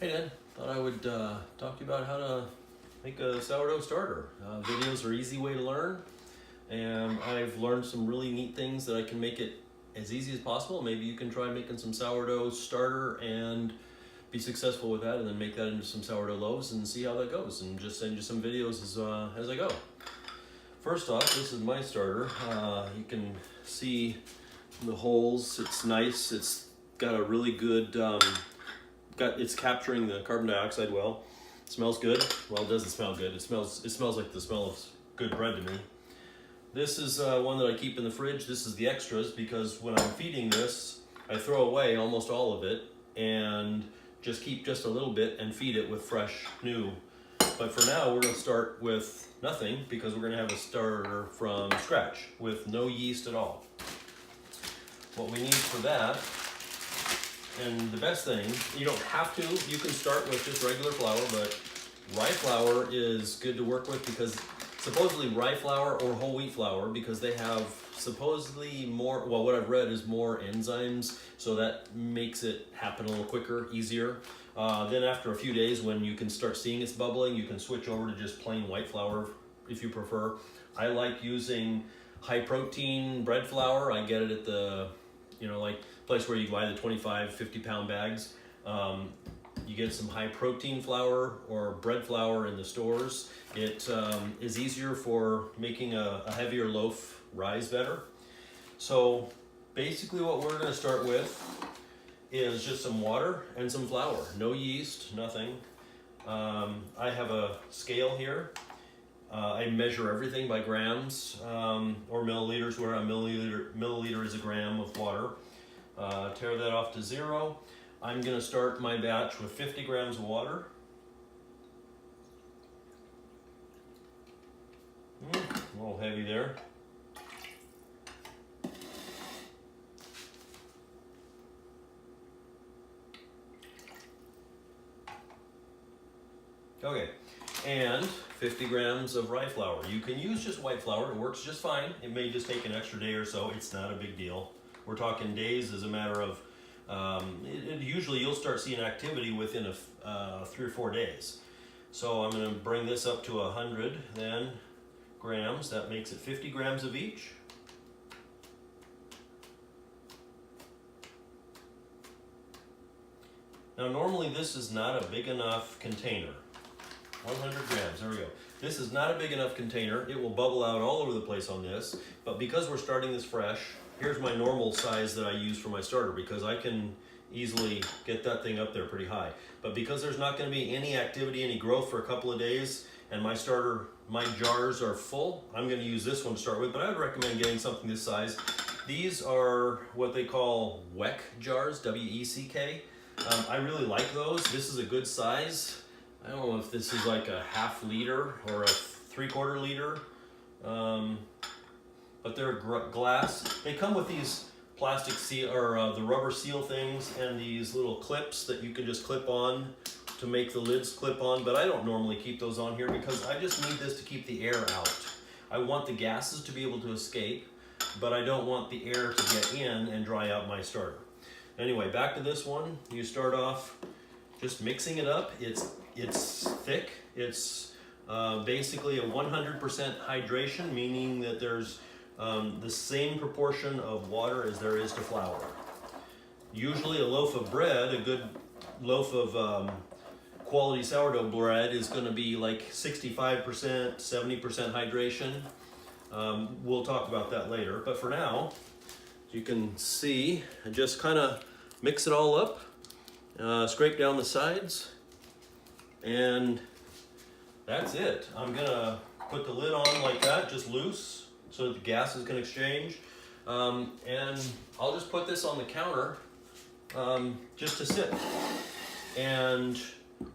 Hey Dan, thought I would talk to you about how to make a sourdough starter. Videos are an easy way to learn, and I've learned some really neat things that I can make it as easy as possible. Maybe you can try making some sourdough starter and be successful with that, and then make that into some sourdough loaves and see how that goes, and just send you some videos as I go. First off, this is my starter. You can see the holes. It's nice. It's got a really good it's capturing the carbon dioxide well. It smells good. Well, it doesn't smell good. It smells like the smell of good bread to me. This is one that I keep in the fridge. This is the extras because when I'm feeding this, I throw away almost all of it and just keep just a little bit and feed it with fresh, new. But for now, we're gonna start with nothing because we're gonna have a starter from scratch with no yeast at all. What we need for that, and the best thing, you don't have to, you can start with just regular flour, but rye flour is good to work with because supposedly rye flour or whole wheat flour, because they have supposedly more, well, what I've read is more enzymes, so that makes it happen a little quicker, easier. Then after a few days, when you can start seeing it's bubbling, you can switch over to just plain white flour if you prefer. I like using high protein bread flour. I get it at the, like place where you buy the 25, 50-pound bags. You get some high protein flour or bread flour in the stores. It is easier for making a heavier loaf rise better. So basically what we're gonna start with is just some water and some flour. No yeast, nothing. I have a scale here. I measure everything by grams or milliliters, where a milliliter is a gram of water. Tear that off to 0. I'm going to start my batch with 50 grams of water. A little heavy there. Okay, and 50 grams of rye flour. You can use just white flour, it works just fine. It may just take an extra day or so, it's not a big deal. We're talking days as a matter of, usually you'll start seeing activity within 3 or 4 days. So I'm gonna bring this up to 100 then grams. That makes it 50 grams of each. Now normally this is not a big enough container. 100 grams, there we go. This is not a big enough container. It will bubble out all over the place on this, but because we're starting this fresh, here's my normal size that I use for my starter because I can easily get that thing up there pretty high. But because there's not gonna be any activity, any growth for a couple of days, and my jars are full, I'm gonna use this one to start with, but I would recommend getting something this size. These are what they call WEC jars, W-E-C-K. I really like those. This is a good size. I don't know if this is like a ½ liter or a 3/4 liter, but they're glass. They come with these plastic seal or the rubber seal things and these little clips that you can just clip on to make the lids clip on, but I don't normally keep those on here because I just need this to keep the air out. I want the gases to be able to escape, but I don't want the air to get in and dry out my starter. Anyway, back to this one. You start off just mixing it up. It's thick. It's basically a 100% hydration, meaning that there's the same proportion of water as there is to flour. Usually a loaf of bread, a good loaf of quality sourdough bread is going to be like 65%, 70% hydration. We'll talk about that later, but for now, you can see, I just kind of mix it all up, scrape down the sides, and that's it. I'm gonna put the lid on like that, just loose, so that the gases can exchange. And I'll just put this on the counter just to sit. And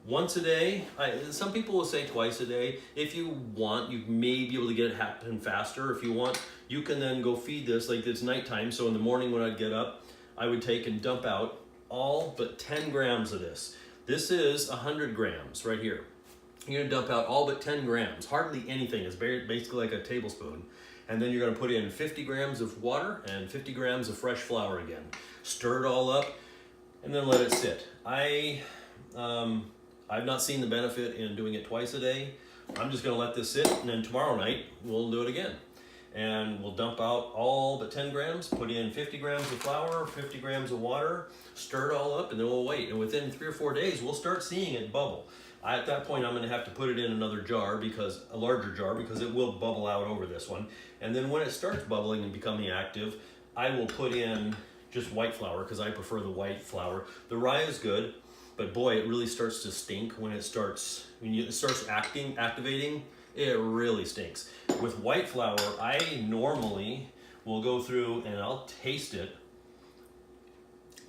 once a day, some people will say twice a day. If you want, you may be able to get it happen faster. If you want, you can then go feed this, like it's nighttime, so in the morning when I'd get up, I would take and dump out all but 10 grams of this. This is 100 grams right here. You're gonna dump out all but 10 grams, hardly anything. It's basically like a tablespoon. And then you're gonna put in 50 grams of water and 50 grams of fresh flour again. Stir it all up and then let it sit. I've not seen the benefit in doing it twice a day. I'm just gonna let this sit, and then tomorrow night we'll do it again. And we'll dump out all but 10 grams, put in 50 grams of flour, 50 grams of water, stir it all up, and then we'll wait. And within 3 or 4 days, we'll start seeing it bubble. At that point, I'm gonna have to put it in another jar, a larger jar, because it will bubble out over this one. And then when it starts bubbling and becoming active, I will put in just white flour, because I prefer the white flour. The rye is good, but boy, it really starts to stink when it starts activating. It really stinks. With white flour, I normally will go through and I'll taste it,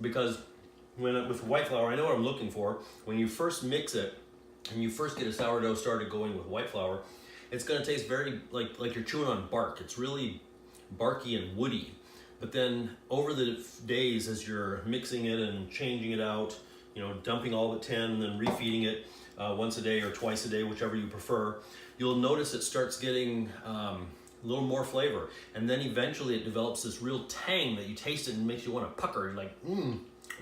because with white flour, I know what I'm looking for. When you first mix it and you first get a sourdough started going with white flour, it's gonna taste very like you're chewing on bark. It's really barky and woody. But then over the days, as you're mixing it and changing it out, dumping all but 10 and then refeeding it once a day or twice a day, whichever you prefer, you'll notice it starts getting a little more flavor. And then eventually it develops this real tang that you taste it and makes you want to pucker. You're like,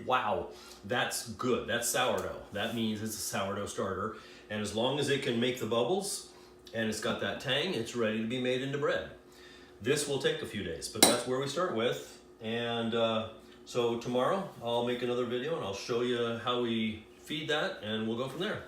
wow, that's good. That's sourdough. That means it's a sourdough starter. And as long as it can make the bubbles and it's got that tang, it's ready to be made into bread. This will take a few days, but that's where we start with. And so tomorrow I'll make another video and I'll show you how we feed that, and we'll go from there.